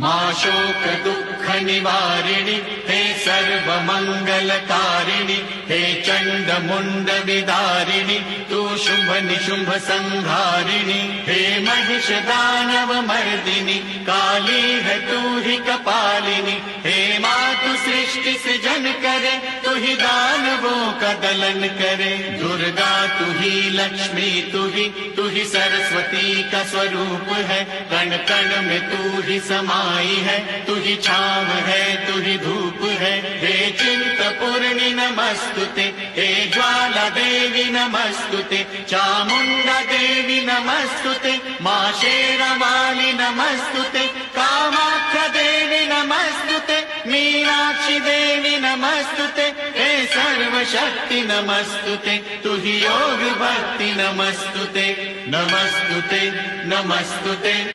मां शोक दुःख निवारिणि हे सर्व मंगलकारिणि हे चंड मुंड विदारिणि तू शुंभ निशुंभ संहारिणि हे महिष दानव मर्दिनि काली है तू ही कपालिनी हे मातु सृष्टि सृजन करे तू ही दानवों का दलन करे दुर्गा तू ही लक्ष्मी तू ही सरस्वती का स्वरूप है कण कण में तू ही समाई है तू ही छाव है तू ही धूप है हे चिंतपूर्णि नमस्तुते हे ज्वाला देवी नमस्तुते चामुंडा देवी नमस्तुते मां शेरावाली नमस्तुते कामाख्या देवी नमस्तुते मीनाक्षी देवी नमस्तुते हे सर्वशक्ति नमस्तुते तू ही योग भक्ति नमस्तुते नमस्तुते नमस्तुते।